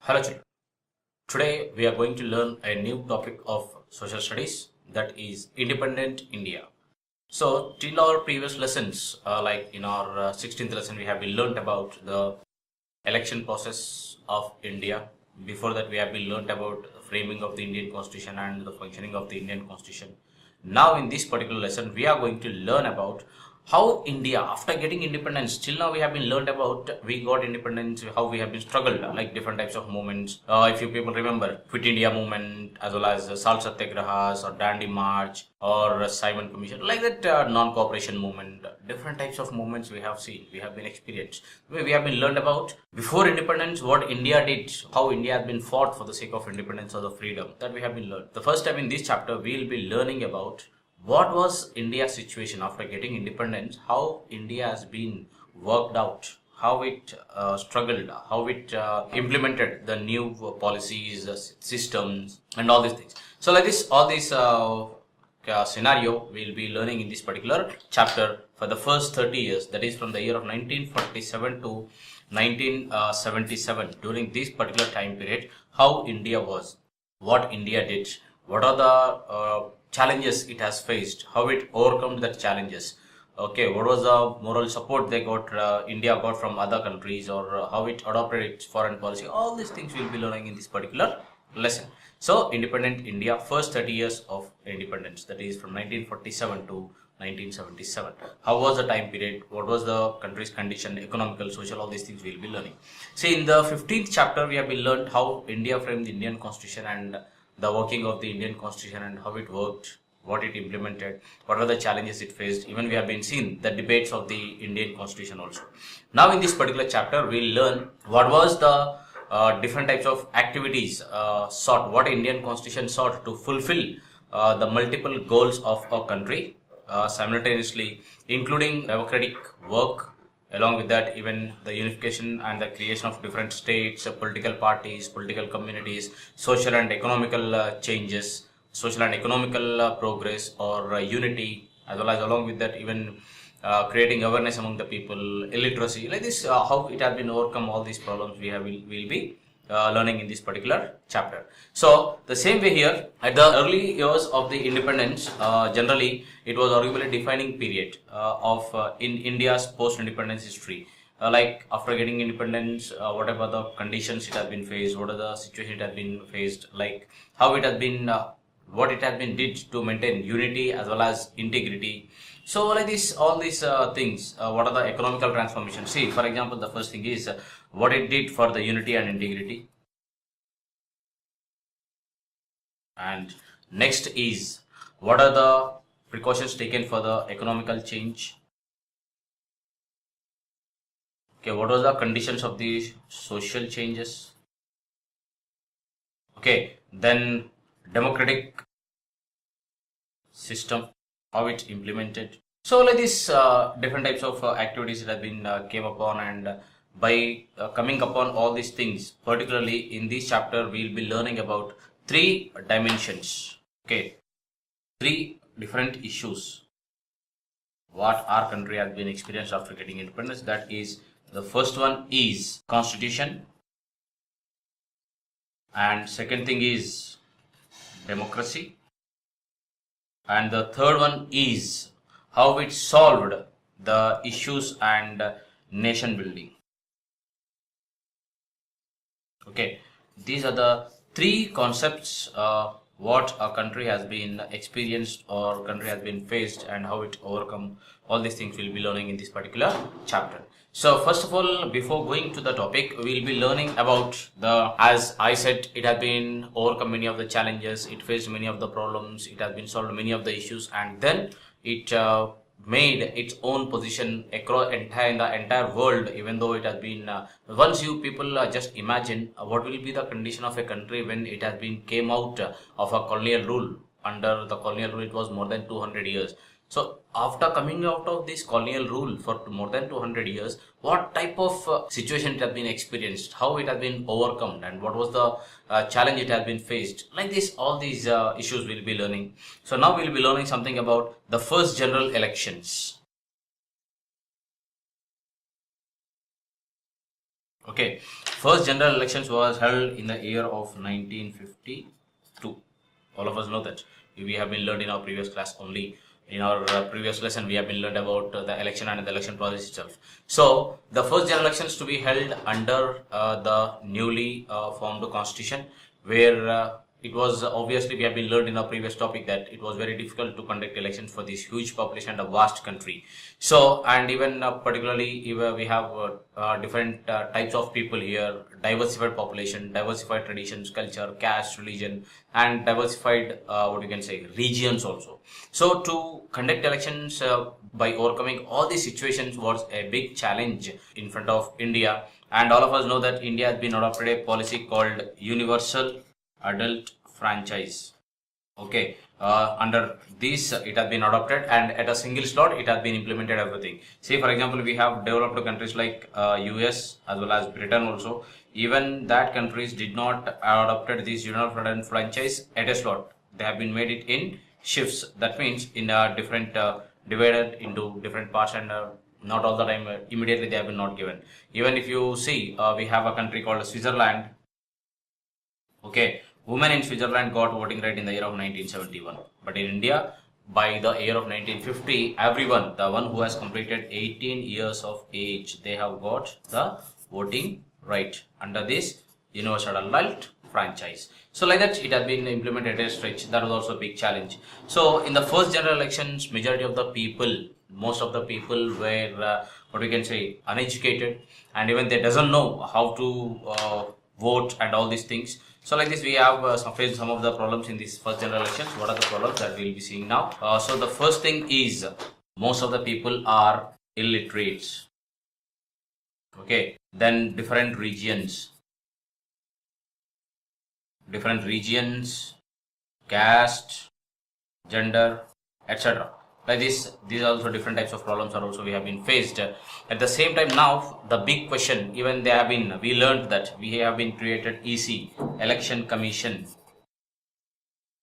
Hello children. Today we are going to learn a new topic of social studies, that is independent India. So till our previous lessons, like in our 16th lesson, we have been learnt about the election process of India. Before that we have been learnt about the framing of the Indian Constitution and the functioning of the Indian Constitution. Now in this particular lesson we are going to learn about how India, after getting independence, till now we have been learned about we got independence, how we have been struggled, like different types of movements. If you people remember, Quit India movement, as well as Salt Satyagrahas or Dandi March or Simon Commission, like that non-cooperation movement, different types of movements we have seen, we have been experienced. We have been learned about before independence what India did, how India has been fought for the sake of independence or the freedom, that we have been learned. The first time in this chapter we will be learning about what was India's situation after getting independence, how India has been worked out, how it struggled, how it implemented the new policies, systems, and all these things. So, like this, all these scenario we'll be learning in this particular chapter for the first 30 years, that is from the year of 1947 to 1977. During this particular time period, how India was, what India did, what are the challenges it has faced, how it overcome the challenges. Okay, what was the moral support they got, India got from other countries, or how it adopted its foreign policy. All these things we'll be learning in this particular lesson. So, independent India, first 30 years of independence, that is from 1947 to 1977. How was the time period? What was the country's condition, economical, social, all these things we'll be learning. See, in the 15th chapter, we have been learned how India framed the Indian Constitution and the working of the Indian Constitution and how it worked, what it implemented, what are the challenges it faced. Even we have been seeing the debates of the Indian Constitution also. Now in this particular chapter, we'll learn what was the different types of activities sought, what Indian Constitution sought to fulfill the multiple goals of a country simultaneously, including democratic work. Along with that, even the unification and the creation of different states, political parties, political communities, social and economical changes, social and economical progress or unity, as well as along with that, even creating awareness among the people, illiteracy, like this, how it has been overcome all these problems will be learning in this particular chapter. So, the same way here, at the early years of the independence, generally, it was arguably defining period in India's post-independence history. Like after getting independence, whatever the conditions it has been faced, what are the situation it has been faced, like how it has been, what it has been did to maintain unity as well as integrity. So like this, all these things, what are the economical transformations? See, for example, the first thing is what it did for the unity and integrity. And next is what are the precautions taken for the economical change. Okay, what was the conditions of the social changes? Okay, then democratic system, how it's implemented. So like this, different types of activities that have been came upon, and by coming upon all these things, particularly in this chapter, we'll be learning about three dimensions. Okay, three different issues what our country has been experienced after getting independence. That is, the first one is constitution, and second thing is democracy, and the third one is how it solved the issues and nation building. Okay, these are the three concepts what a country has been experienced or country has been faced and how it overcome. All these things we'll be learning in this particular chapter. So first of all, before going to the topic, we'll be learning about as I said, it has been overcome many of the challenges, it faced many of the problems, it has been solved many of the issues, and then it made its own position across in the entire world. Even though it has been once you people just imagine what will be the condition of a country when it has been came out of a colonial rule. Under the colonial rule, it was more than 200 years. So after coming out of this colonial rule for more than 200 years, what type of situation it has been experienced, how it has been overcome, and what was the challenge it has been faced. Like this, all these issues we'll be learning. So now we'll be learning something about the first general elections. Okay, first general elections was held in the year of 1952. All of us know that. We have been learned in our previous class only. In our previous lesson, we have been learned about the election and the election process itself. So, the first general elections to be held under the newly formed constitution, where it was obviously we have been learned in our previous topic that it was very difficult to conduct elections for this huge population and a vast country. So, and even particularly we have different types of people here, diversified population, diversified traditions, culture, caste, religion, and diversified what you can say regions also. So, to conduct elections by overcoming all these situations was a big challenge in front of India. And all of us know that India has been adopted a policy called universal adult franchise. Okay, under this it has been adopted, and at a single slot it has been implemented everything. Say for example, we have developed countries like US as well as Britain also. Even that countries did not adopted this universal adult franchise at a slot. They have been made it in shifts. That means in a different divided into different parts, and not all the time immediately they have been not given. Even if you see, we have a country called Switzerland. Okay, women in Switzerland got voting right in the year of 1971. But in India, by the year of 1950, everyone, the one who has completed 18 years of age, they have got the voting right under this universal adult franchise. So like that, it has been implemented at a stretch. That was also a big challenge. So in the first general elections, majority of the people, most of the people were what we can say uneducated, and even they doesn't know how to vote and all these things. So like this, we have faced some of the problems in this first general elections. What are the problems that we'll be seeing now? So the first thing is most of the people are illiterate. Okay, then different regions, caste, gender, etc. Like this, these are also different types of problems are also we have been faced. At the same time, now the big question, even they have been, we learned that we have been created EC, Election Commission.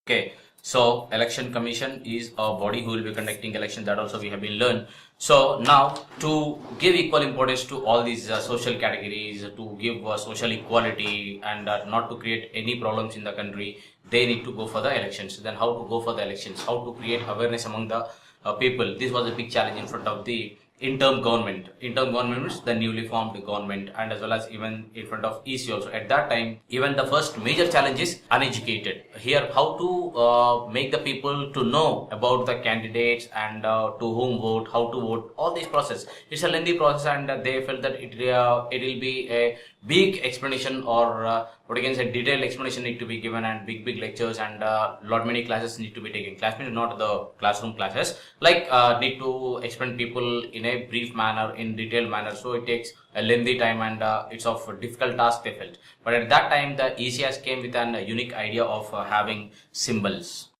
Okay, so Election Commission is a body who will be conducting election. That also we have been learned. So now to give equal importance to all these social categories, to give social equality, and not to create any problems in the country, they need to go for the elections. Then how to go for the elections? How to create awareness among the people? This was a big challenge in front of the interim government. Interim government means the newly formed government, and as well as even in front of EC also. At that time, even the first major challenge is uneducated. Here, how to make the people to know about the candidates and to whom vote, how to vote, all this process. It's a lengthy process, and they felt that it will be a big explanation, or what you can say detailed explanation need to be given, and big lectures, and lot many classes need to be taken. Class means not the classroom classes, like need to explain people in a brief manner, in detailed manner. So it takes a lengthy time, and it's of a difficult task they felt. But at that time, the ECS came with an unique idea of having symbols.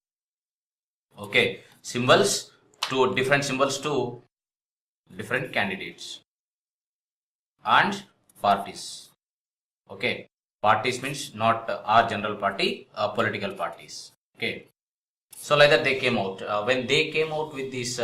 Okay, symbols to different symbols to different candidates and parties. Okay, parties means not our general party, political parties. Okay, so like that they came out. When they came out with this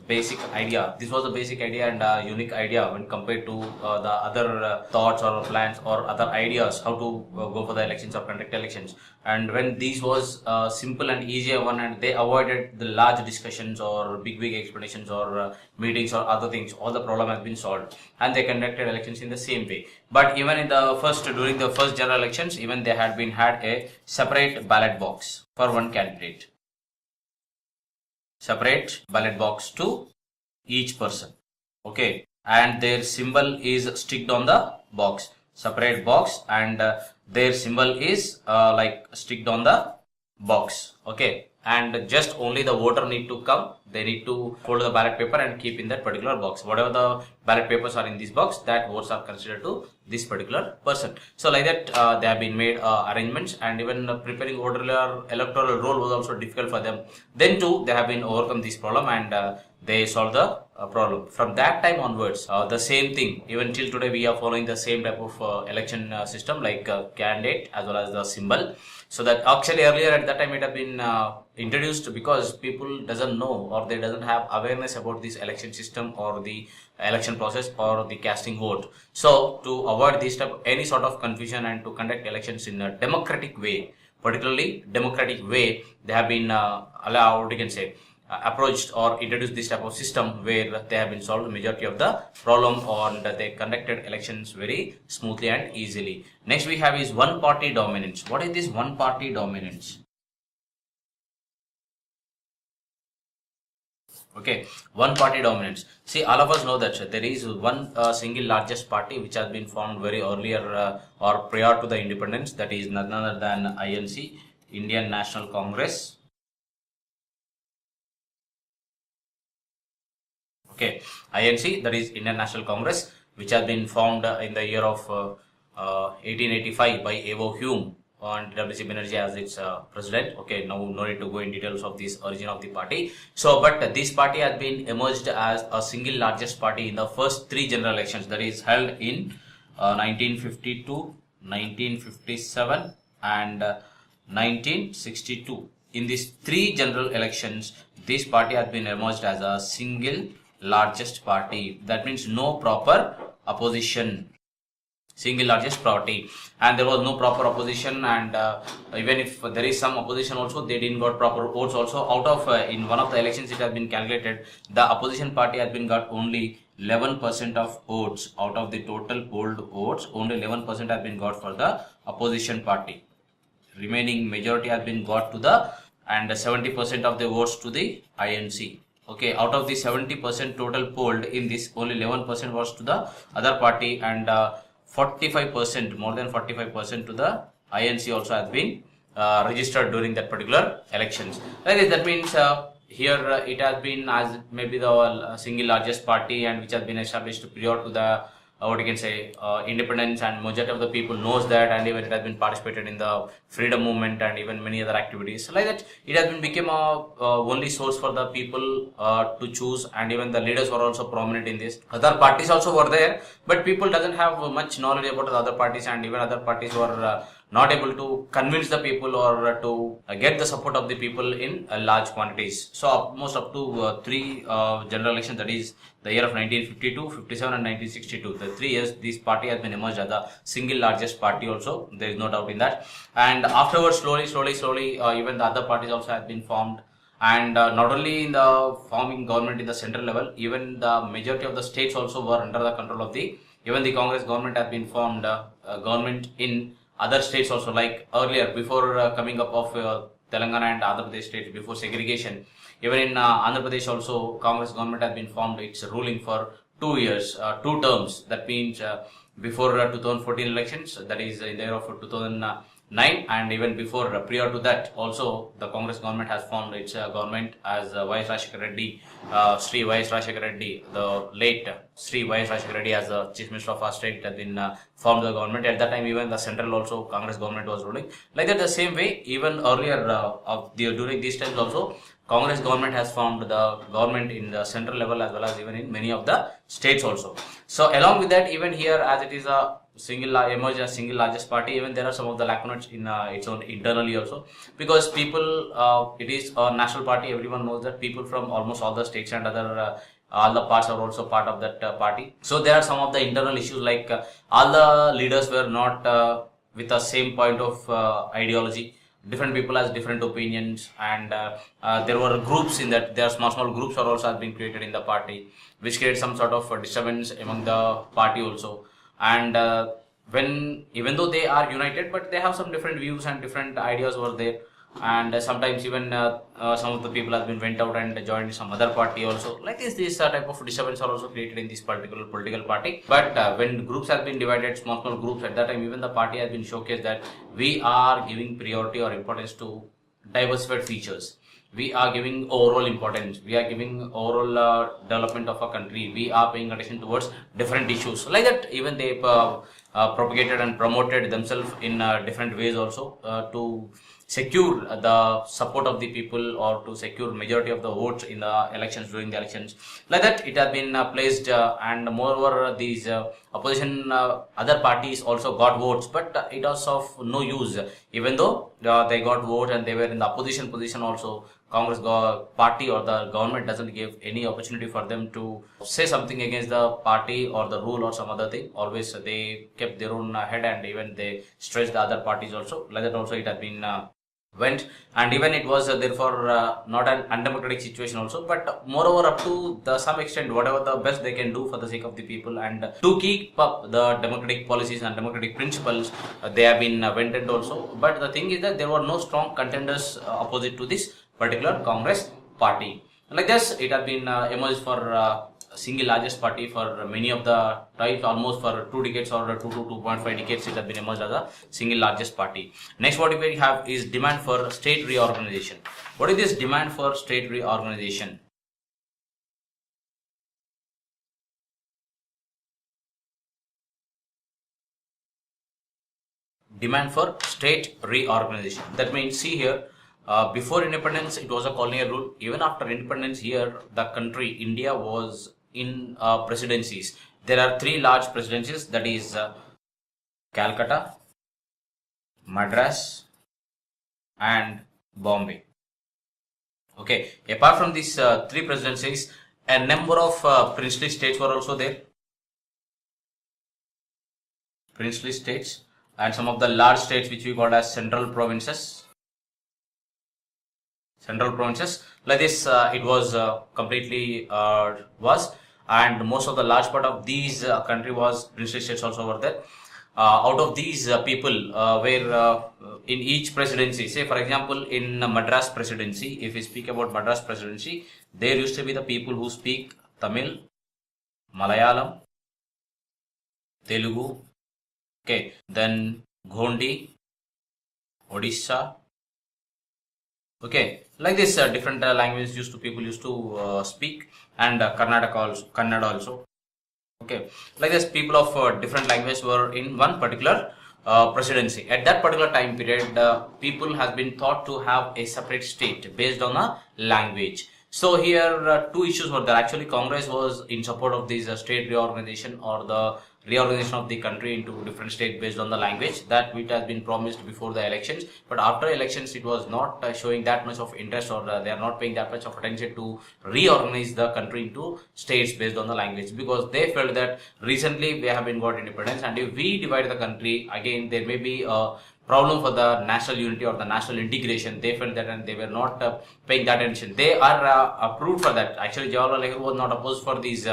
basic idea, this was a basic idea and a unique idea when compared to the other thoughts or plans or other ideas how to go for the elections or conduct elections. And when this was simple and easier one, and they avoided the large discussions or big explanations or meetings or other things, all the problem has been solved, and they conducted elections in the same way. But even in the during the first general elections, even they had a separate ballot box for one candidate. Separate ballot box to each person. Okay, and their symbol is sticked on the box. Separate box, and their symbol is like sticked on the box. Okay, and just only the voter need to come. They need to fold the ballot paper and keep in that particular box. Whatever the ballot papers are in this box, that votes are considered to this particular person. So like that, they have been made arrangements, and even preparing electoral roll was also difficult for them. Then too, they have been overcome this problem, and they solved the problem. From that time onwards, the same thing, even till today, we are following the same type of election system, like candidate as well as the symbol. So that actually earlier at that time it had been introduced because people doesn't know, or they doesn't have awareness about this election system or the election process or the casting vote. So to avoid this type any sort of confusion and to conduct elections in a democratic way, particularly democratic way, they have been allowed, you can say, approached or introduced this type of system where they have been solved the majority of the problem, and they conducted elections very smoothly and easily. Next we have is one party dominance. What is this one party dominance? Okay, one party dominance. See, all of us know that there is one single largest party which has been formed very earlier or prior to the independence, that is none other than INC, Indian National Congress. Okay, INC, that is Indian National Congress, which has been formed in the year of 1885 by Evo Hume and W.C. Banerjee as its president. Okay, now no need to go in details of this origin of the party. So, but this party has been emerged as a single largest party in the first three general elections, that is held in 1952, 1957 and 1962. In these three general elections, this party has been emerged as a single largest party. That means no proper opposition. Single largest party, and there was no proper opposition, and even if there is some opposition also, they didn't got proper votes also. Out of in one of the elections, it has been calculated, the opposition party has been got only 11% of votes. Out of the total polled votes, only 11% has been got for the opposition party. Remaining majority has been got to the, and 70% of the votes to the INC. Okay, out of the 70% total polled, in this only 11% was to the other party, and 45%, more than 45% to the INC also has been registered during that particular elections. That means here it has been as maybe the single largest party, and which has been established prior to the what you can say independence, and majority of the people knows that, and even it has been participated in the freedom movement and even many other activities like that. It has been become a only source for the people to choose, and even the leaders were also prominent in this. Other parties also were there, but people doesn't have much knowledge about the other parties, and even other parties were not able to convince the people or to get the support of the people in large quantities. So almost up to three general elections, that is the year of 1952, 57 and 1962. The 3 years this party has been emerged as the single largest party also. There is no doubt in that. And afterwards, slowly, even the other parties also have been formed. And not only in the forming government in the central level, even the majority of the states also were under the control of the, even the Congress government has been formed, government in other states also, like earlier before coming up of Telangana and Andhra Pradesh states, before segregation. Even in Andhra Pradesh also, Congress government has been formed. It's ruling for 2 years, 2 terms. That means before 2014 elections, that is in the year of 2009, and even before prior to that also, the Congress government has formed its government as Y.S. Rajshekar Reddy, Sri Y.S. Rajshekar Reddy, the late Sri Y.S. Rajshekar Reddy as the Chief Minister of our state has been formed the government. At that time, even the central also Congress government was ruling. Like that, the same way, even earlier during these times also, Congress government has formed the government in the central level as well as even in many of the states also. So along with that, even here, as it is a single emerged as single largest party, even there are some of the lacunae in its own internally also, because people, it is a national party. Everyone knows that people from almost all the states and other all the parts are also part of that party. So there are some of the internal issues, like all the leaders were not with the same point of ideology. Different people has different opinions, and there were groups in that. There are small groups are also has been created in the party, which create some sort of disturbance among the party also. And when, even though they are united, but they have some different views and different ideas over there. And sometimes even some of the people have been went out and joined some other party also. Like this type of disturbance are also created in this particular political party. But when groups have been divided, small groups, at that time even the party has been showcased that we are giving priority or importance to diversified features. We are giving overall importance. We are giving overall development of our country. We are paying attention towards different issues. Like that, even they propagated and promoted themselves in different ways also to secure the support of the people, or to secure majority of the votes in the elections, during the elections. Like that, it has been placed, and moreover these opposition other parties also got votes, but it was of no use. Even though they got votes and they were in the opposition position also, party or the government doesn't give any opportunity for them to say something against the party or the rule or some other thing. Always they kept their own head, and even they stressed the other parties also. Like that also it had been went, and even it was therefore not an undemocratic situation also, but moreover up to the some extent whatever the best they can do for the sake of the people and to keep up the democratic policies and democratic principles, they have been vented also. But the thing is that there were no strong contenders opposite to this particular Congress party. Like this it had been emerged for single largest party for many of the times, almost for 2 decades or 2 to 2.5 decades it has been emerged as a single largest party. Next what we have is demand for state reorganization. What is this demand for state reorganization? Demand for state reorganization. That means, see here, before independence it was a colonial rule. Even after independence, here the country India was in presidencies. There are 3 large presidencies, that is Calcutta, Madras and Bombay. Okay, apart from these 3 presidencies, a number of princely states were also there. Princely states and some of the large states which we call as central provinces. Like this it was completely was, and most of the large part of these country was princely states also were there. Out of these people were in each presidency, say for example in Madras presidency, if we speak about Madras presidency, there used to be the people who speak Tamil, Malayalam, Telugu, okay, then Gondi, Odisha, okay, like this different languages people used to speak, and Kannada also. Okay, like this people of different languages were in one particular presidency. At that particular time period, people has been thought to have a separate state based on a language. So here 2 issues were there. Actually Congress was in support of this state reorganization or the reorganization of the country into different states based on the language, that which has been promised before the elections. But after elections it was not showing that much of interest, or they are not paying that much of attention to reorganize the country into states based on the language, because they felt that recently we have been got independence, and if we divide the country again there may be a problem for the national unity or the national integration. They felt that, and they were not paying that attention. They are approved for that. Actually Jawaharlal Nehru was not opposed for these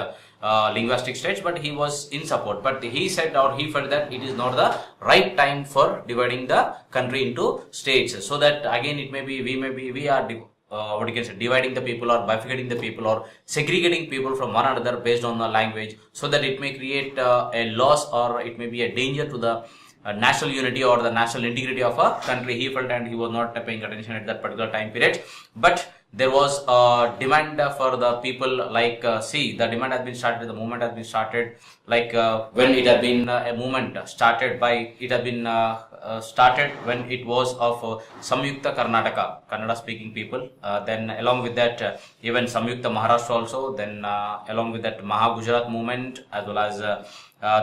linguistic states, but he was in support. But he said, or he felt that it is not the right time for dividing the country into states, so that again it may be we are what you can say, dividing the people or bifurcating the people or segregating people from one another based on the language, so that it may create a loss, or it may be a danger to the national unity or the national integrity of a country. He felt, and he was not paying attention at that particular time period. But there was a demand for the people, like see, the demand has been started, the movement has been started, like when it had been a movement started by, it had been started when it was of Samyukta Karnataka, Kannada speaking people, then along with that even Samyukta Maharashtra also, then along with that Maha Gujarat movement, as well as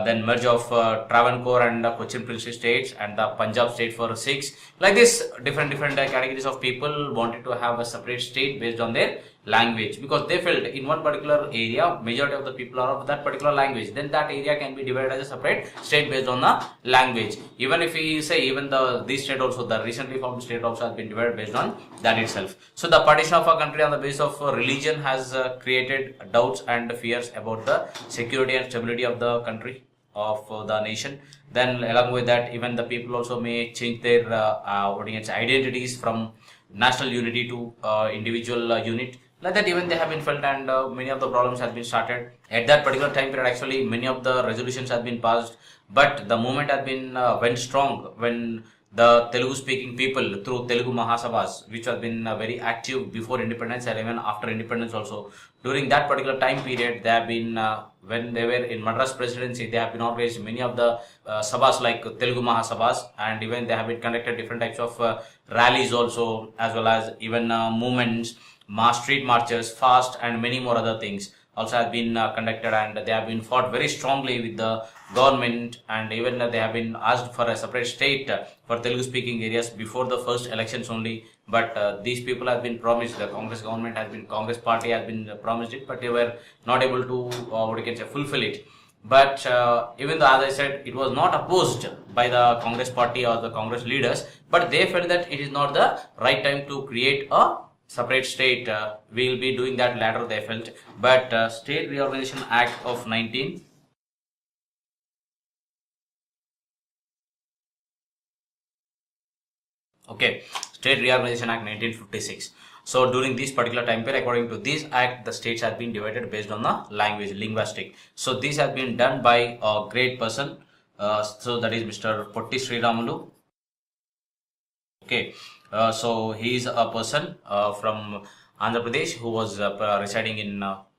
then merge of Travancore and Cochin Princely states and the Punjab state for 6. Like this, different categories of people wanted to have a separate state based on their language, because they felt in one particular area majority of the people are of that particular language, then that area can be divided as a separate state based on the language. Even if we say even this state also, the recently formed state also has been divided based on that itself. So the partition of a country on the basis of religion has created doubts and fears about the security and stability of the country, of the nation. Then along with that, even the people also may change their identities from national unity to individual unit. Like that, even they have been felt, and many of the problems have been started at that particular time period. Actually many of the resolutions have been passed, but the movement has been went strong when the Telugu speaking people through Telugu Mahasabhas, which have been very active before independence and even after independence also. During that particular time period, they have been when they were in Madras presidency, they have been organized many of the sabhas like Telugu Mahasabhas, and even they have been conducted different types of rallies also, as well as even movements, mass street marches, fast, and many more other things also have been conducted, and they have been fought very strongly with the government, and even they have been asked for a separate state for Telugu speaking areas before the first elections only. But these people have been promised, the Congress party has been promised it, but they were not able to what you can say fulfill it. But even though, as I said, it was not opposed by the Congress party or the Congress leaders, but they felt that it is not the right time to create a separate state. We will be doing that later, they felt. But State Reorganization Act of 19 Okay, State Reorganization Act 1956. So during this particular time period, according to this act, the states have been divided based on the language, linguistic. So this has been done by a great person. So that is Mr. Potti Sriramulu. Okay, so he is a person from Andhra Pradesh who was residing in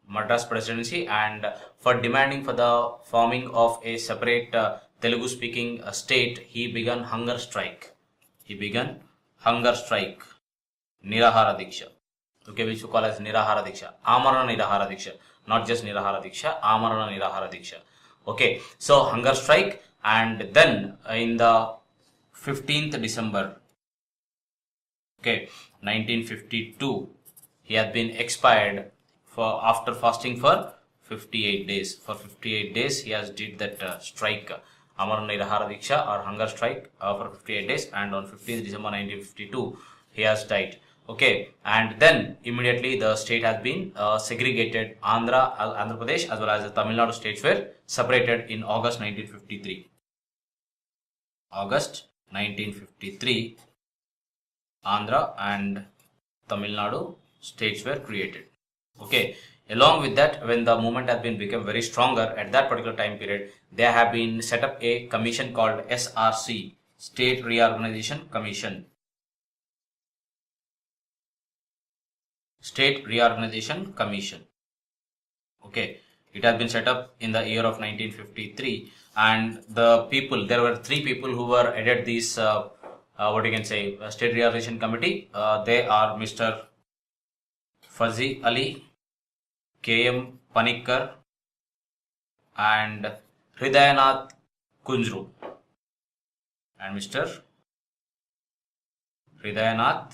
Madras Presidency, and for demanding for the forming of a separate Telugu speaking state, he began hunger strike. Nirahara Diksha. Okay, which we call as Nirahara Diksha. Amarana Nirahara Diksha. Not just Nirahara Diksha, Amarana Nirahara Diksha. Okay, so hunger strike, and then in the 15th December, okay, 1952, he had been expired after fasting for 58 days. For 58 days, he has did that strike. Amarana Nirahara Diksha or hunger strike for 58 days, and on 15th December 1952 he has died. Okay, and then immediately the state has been segregated. Andhra Pradesh as well as the Tamil Nadu states were separated in August 1953. August 1953, Andhra and Tamil Nadu states were created. Okay, along with that, when the movement has been become very stronger at that particular time period, there have been set up a commission called SRC, State Reorganization Commission. State Reorganization Commission. Okay, it has been set up in the year of 1953, and the people, there were 3 people who were headed this what you can say State Reorganization Committee. They are Mr. Fazli Ali, K.M. Panikkar, and Hridayanath Kunjru, and Mr. Hridayanath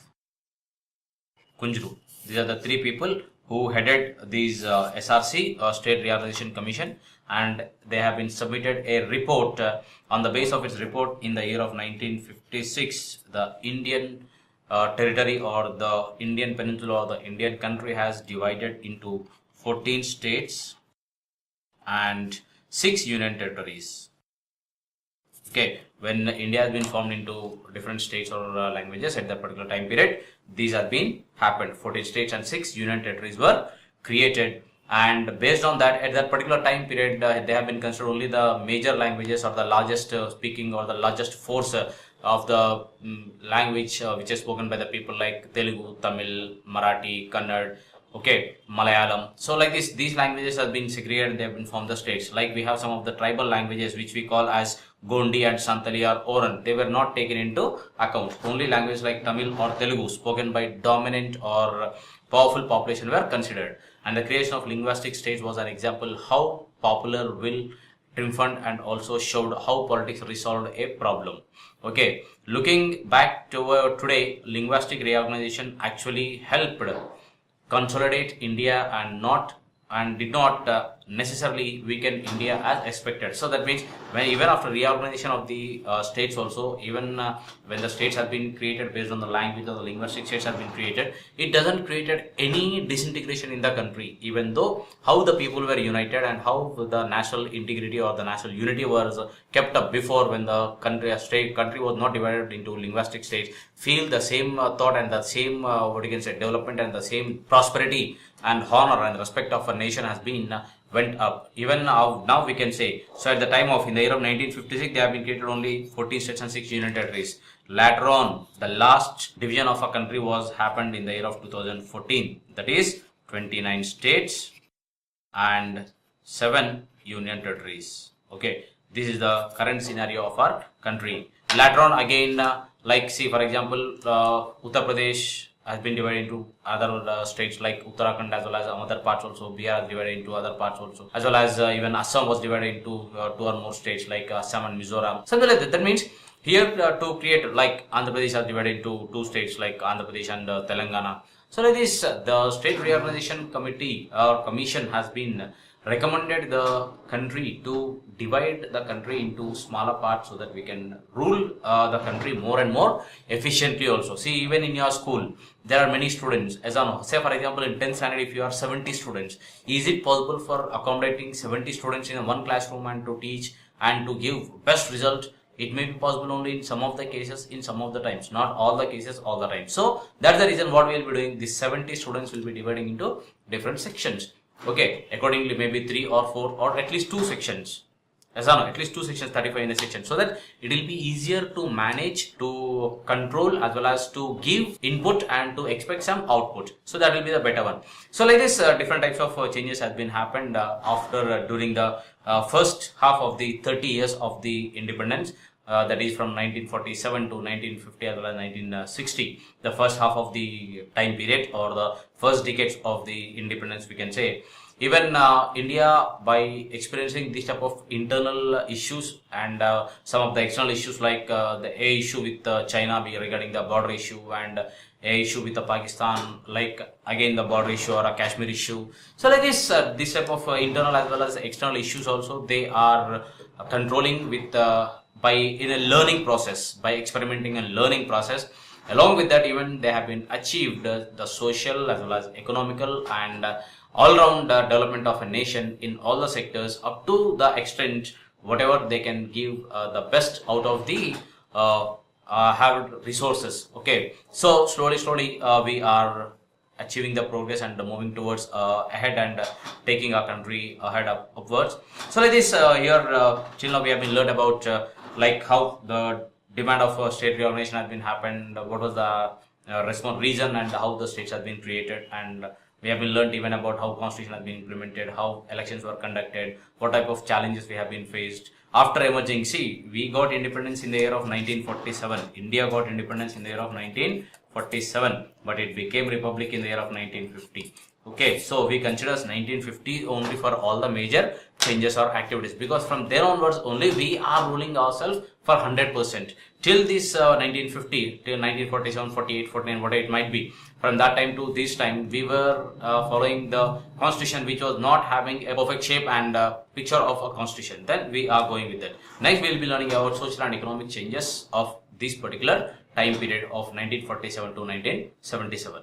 Kunjru. These are the 3 people who headed these SRC, State Reorganization Commission, and they have been submitted a report. On the base of its report, in the year of 1956, the Indian territory or the Indian peninsula or the Indian country has divided into 14 states and 6 union territories. Okay, when India has been formed into different states or languages at that particular time period, these have been happened. 14 states and 6 union territories were created, and based on that, at that particular time period, they have been considered only the major languages or the largest speaking or the largest force of the language which is spoken by the people, like Telugu, Tamil, Marathi, Kannada, okay, Malayalam. So like this, these languages have been segregated, they have been formed the states. Like we have some of the tribal languages which we call as Gondi and Santali or Oran. They were not taken into account. Only languages like Tamil or Telugu spoken by dominant or powerful population were considered. And the creation of linguistic states was an example how popular will triumphed and also showed how politics resolved a problem. Okay, looking back to today, linguistic reorganization actually helped consolidate India and did not necessarily weaken India as expected. So that means even after reorganization of the states also, even when the states have been created based on the language or the linguistic states have been created, it doesn't created any disintegration in the country, even though how the people were united and how the national integrity or the national unity was kept up before, when the country was not divided into linguistic states, feel the same thought and the same what you can say development and the same prosperity and honor and respect of a nation has been went up. Even now we can say, so at the time of, in the year of 1956, they have been created only 14 states and 6 union territories. Later on, the last division of a country was happened in the year of 2014, that is 29 states and 7 union territories. Okay, this is the current scenario of our country. Later on again, like see for example, Uttar Pradesh has been divided into other states like Uttarakhand, as well as other parts also. Bihar is divided into other parts also, as well as even Assam was divided into 2 or more states like Assam and Mizoram, something like that. That means Here to create, like Andhra Pradesh are divided into two states like Andhra Pradesh and Telangana. So like this, the state reorganization committee or commission has been recommended the country to divide the country into smaller parts so that we can rule the country more and more efficiently also. See, even in your school, there are many students. As I know, say for example, in 10th standard, if you are 70 students, is it possible for accommodating 70 students in one classroom and to teach and to give best result? It may be possible only in some of the cases, in some of the times, not all the cases, all the time. So that's the reason what we will be doing. These 70 students will be dividing into different sections. Okay, accordingly, maybe 3 or 4 or at least 2 sections. As I know, at least 2 sections, 35 in a section, so that it will be easier to manage, to control, as well as to give input and to expect some output. So that will be the better one. So like this, different types of changes has been happened after during the first half of the 30 years of the independence. That is from 1947 to 1950 as well as 1960, the first half of the time period or the first decades of the independence, we can say. Even India, by experiencing this type of internal issues and some of the external issues like the A issue with China regarding the border issue, and A issue with Pakistan, like again the border issue or a Kashmir issue. So like this, this type of internal as well as external issues also, they are controlling with in a learning process, by experimenting and learning process. Along with that, even they have been achieved the social as well as economical and all-round development of a nation in all the sectors, up to the extent whatever they can give the best out of the have resources. Okay, so slowly we are achieving the progress and moving towards ahead and taking our country ahead upwards. So like this, here till now we have been learned about like how the demand of state reorganization has been happened, what was the response reason, and how the states have been created, and we have been learned even about how constitution has been implemented, how elections were conducted, what type of challenges we have been faced after emerging. See, we got independence in the year of 1947. India got independence in the year of 1947, but it became republic in the year of 1950. Okay, so we consider 1950 only for all the major changes or activities, because from there onwards only we are ruling ourselves for 100%. Till this 1950, till 1947, 48, 49, whatever it might be, from that time to this time, we were following the constitution, which was not having a perfect shape and picture of a constitution. Then we are going with that. Next, we will be learning about social and economic changes of this particular time period of 1947 to 1977.